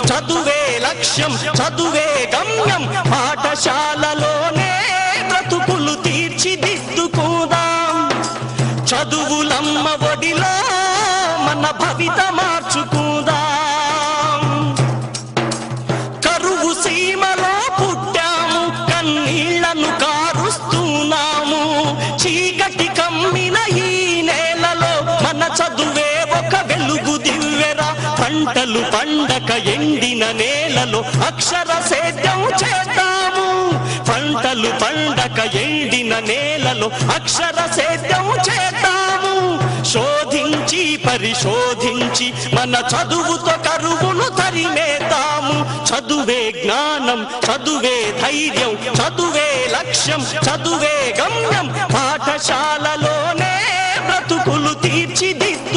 చదువే లక్ష్యం చదువే గమ్యం పాఠశాలలోనే బ్రతుకులు తీర్చిదిద్దుకుందాం చదువులమ్మ ఒడిలో మన భవిత మార్చుకుందాం కరువు సీమలో పుట్టాము కన్నీళ్లను కారుస్తున్నాము చీకటి కమ్మిన ఈ నేలలో మన చదువే ఒక వెలుగు దివ్వెరా పంటలు పండక ఎండిన నేలలో అక్షర సేద్యం చేద్దాము పంటలు పండక ఎండిన నేలలో అక్షర సేద్యం చేద్దాము శోధించి పరిశోధించి మన చదువుతో కరువును తరిమేద్దాము చదువే జ్ఞానం చదువే ధైర్యం చదువే లక్ష్యం చదువే గమ్యం పాఠశాలలోనే బ్రతుకులు తీర్చిదిద్దు